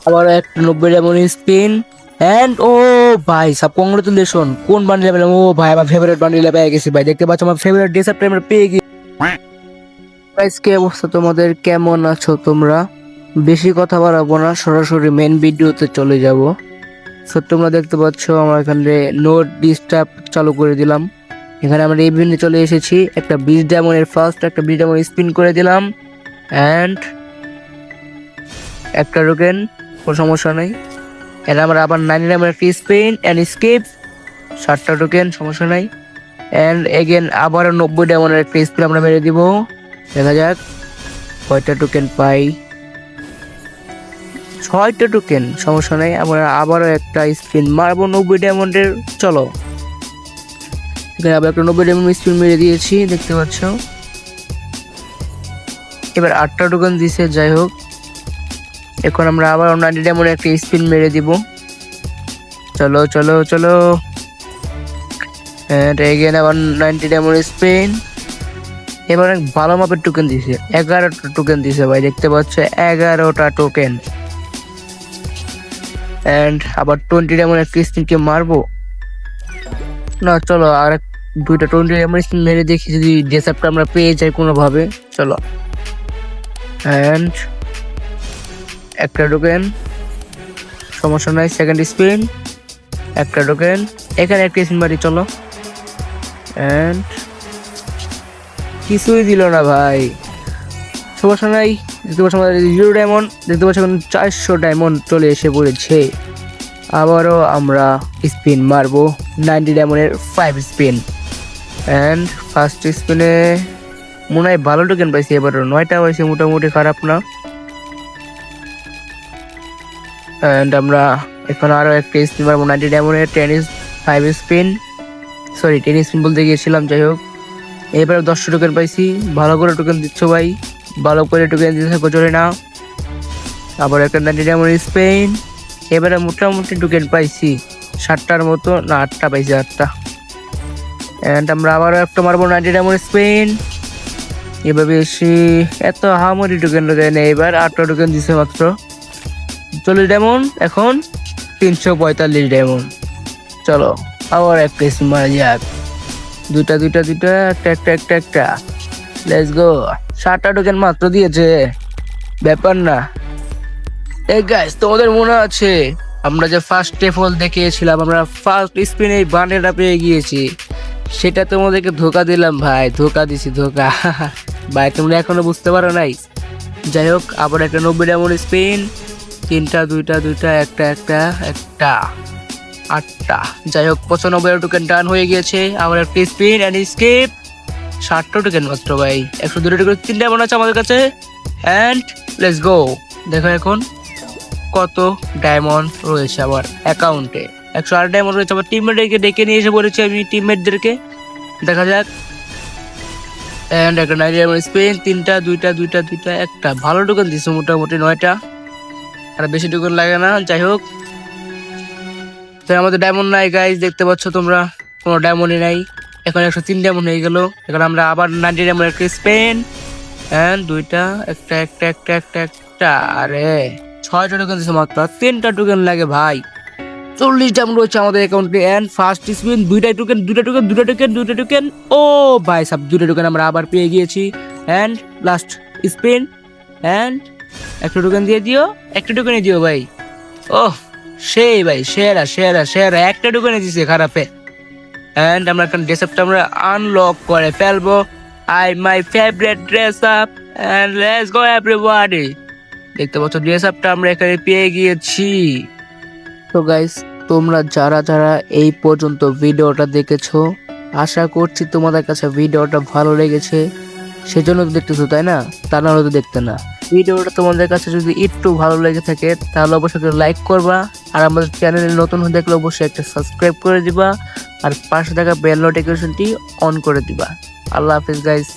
আবার একটা 90 diamond spin and ও ভাই সব কংগ্রেচুলেশন। কোন বান্ডিল পেলাম? ও ভাই আমার ফেভারিট বান্ডিল পেয়ে গেছি ভাই। দেখতে পাচ্ছ আমার ফেভারিট ডেসার্ট আমরা পেয়ে গেছি। গাইস কি অবস্থা তোমাদের, কেমন আছো তোমরা? বেশি কথা বাড়াবো না, সরাসরি মেন ভিডিওতে চলে যাব। সো তোমরা দেখতে পাচ্ছ আমার এখানে নোট ডিস্টার্ব চালু করে দিলাম। এখানে আমরা ইভেন্টে চলে এসেছি। একটা 20 ডায়মন্ডের ফার্স্ট একটা 20 ডায়মন্ড স্পিন করে দিলাম এন্ড একটা টোকেন, কোনো সমস্যা নেই। এর আমরা আবার 90 ডায়মন্ডের ফ্রি স্পিন এন্ড স্কিপ 60টা টোকেন, সমস্যা নাই। এন্ড এগেন আবারও 90 ডায়মন্ডের ফ্রি স্পিন আমরা মেরে দিব। দেখা যাক কয়টা টোকেন পাই। 6টা টোকেন, সমস্যা নাই। আমরা আবারও একটা স্পিন মারবো 90 ডায়মন্ডের। চলো এখানে আবার একটা 90 ডায়মন্ড স্পিন মেরে দিয়েছি, দেখতে পাচ্ছ। এবার 8টা টোকেন দিছে, যাই হোক। এখন আমরা আবার 90 ডায়মন্ডের একটা স্পিন মেরে দিব। চলো চলো চলো এন্ড এগেন আবার 90 ডায়মন্ড স্পিন। এবার অনেক ভালো মাপের টোকেন দিছে, 11টা টোকেন দিছে ভাই, দেখতে পাচ্ছ 11টা টোকেন। এন্ড আবার 20 ডায়মন্ড একটা স্পিনকে মারবো না। চলো আর দুইটা 20 ডায়মন্ড স্পিন মেরে দেখি যদি ডেসার্টটা আমরা পেয়ে যাই কোনোভাবে। চলো এন্ড একটা টোকেন, সমস্যা নাই। সেকেন্ড স্পিন, একটা টোকেন, এখানে একটা স্পিন মারি। চলো এন্ড কিছুই দিল না ভাই, সমস্যা নাই। দেখতে পাচ্ছ আমাদের 0 ডায়মন্ড, দেখতে পাচ্ছ এখন 400 ডায়মন্ড চলে এসে পড়েছে। আবারও আমরা স্পিন মারবো 90 ডায়মন্ডের 5 স্পিন এন্ড ফার্স্ট স্পিনে মনে হয় ভালো টোকেন পাইছি। এবারও 9টা হয়েছে, মোটামুটি খারাপ না। এন্ড আমরা এখন আরো একটা স্পিন মারবো 90 ডায়মন্ডের 5 স্পিন, সরি 10 স্পিন বলতে গিয়েছিলাম, যাই হোক। এবারে 10টা টোকেন পাইছি। ভালো করে টোকেন দিচ্ছ ভাই, ভালো করে টোকেন দিতে থাকো, চলে না। আবার একটা 90 ডায়মন্ড স্পিন। এবারে মোটামুটি টোকেন পাইছি 7টার মতো, না 8টা পাইছি, 8টা। এন্ড আমরা আবারও একটা মারবো 90 ডায়মন্ড স্পিন। এবার বেশি এত হামারি টোকেন দেয় না, এবার 8টা টোকেন দিছে মাত্র। 40 ডায়মন্ড, এখন 345 ডায়মন্ড। চলো আবার একটা স্পিন মারা যাক। দুইটা দুইটা দুইটা, একটা একটা একটা একটা, লেটস গো। 7টা টোকেন মাত্র দিয়েছে, ব্যাপার না। এই গাইস তোমাদের মনে আছে আমরা যে ফার্স্ট টেফল দেখিয়েছিলাম, আমরা ফার্স্ট স্পিনে এই বান্ডেলটা পেয়ে গিয়েছি। সেটা তোমাদেরকে ধোকা দিলাম ভাই, ধোকা দিছি, ধোকা। ভাই তোমরা এখনো বুঝতে পারো নাই। যাই হোক আবার একটা 90 ডায়মন্ড স্পিন, 3টা 2টা 2টা, একটা একটা একটা, 8টা। যাই হোক 95 টোকেন ডান হয়ে গিয়েছে। আবার একটা স্পিন এন্ড স্কিপ, 60টা টোকেন মাত্র ভাই। 102 টোকেন, 3 ডায়মন্ড আছে আমাদের কাছে এন্ড লেটস গো। দেখো এখন কত ডায়মন্ড রয়েছে আমার অ্যাকাউন্টে। 108 ডায়মন্ড রয়েছে। আমার টিমমেটদেরকে ডেকে নিয়ে এসে বলেছি আমি টিমমেটদেরকে, দেখা যাক। এন্ড একটা 90 ডায়মন্ড স্পিন, 3টা 2টা 2টা 2টা, একটা ভালো টোকেন দিচ্ছে, মোটামুটি 9টা, আর বেশি টোকেন লাগে না। যাই হোক আমাদের ডায়মন্ড নাই গাইজ, দেখতে পাচ্ছ তোমরা, কোনো ডায়মন্ডই নাই। এখন 103 ডায়মন্ড হয়ে গেল। এখন আমরা আবার 90 ডায়মন্ড একটা স্পিন এন্ড 2টা, একটা একটা একটা একটা একটা, আরে 6টা টোকেন দিচ্ছে মাত্র, 3টা টোকেন লাগে ভাই। 40 ডায়মন্ড রয়েছে আমাদের অ্যাকাউন্টে এন্ড ফার্স্ট স্পিন 2টা টোকেন 2টা টোকেন 2টা টোকেন 2টা টোকেন। ও ভাই সব 2টা টোকেন আমরা আবার পেয়ে গিয়েছি এন্ড লাস্ট স্পিন এন্ড একটা টোকেন দিয়ে দিও, একটা টোকেনই দিও ভাই। ওহ সেই ভাই, সেরা সেরা সেরা, একটা টোকেনই দিছে খারাপে। এন্ড আমরা এখন ড্রেস আপটা আমরা আনলক করে ফেলবো। I my favourite dress up and let's go everybody. দেখতে পাচ্ছ ড্রেস আপটা আমরা এখানে পেয়ে গিয়েছি। তো গাইস তোমরা যারা যারা এই পর্যন্ত ভিডিওটা দেখেছো, আশা করছি তোমাদের কাছে ভিডিওটা ভালো লেগেছে, সেজন্য তো দেখতেছো তাই না? তা না হলে তো দেখতে না। ভিডিওটা তোমাদের কাছে যদি একটু ভালো লেগে থাকে তাহলে অবশ্যই লাইক করবা, আর আমাদের চ্যানেলে নতুন হয়ে দেখলে অবশ্যই একটা সাবস্ক্রাইব করে দিবা, আর পাশে থাকা বেল নোটিফিকেশনটি অন করে দিবা। আল্লাহ হাফেজ গাইস।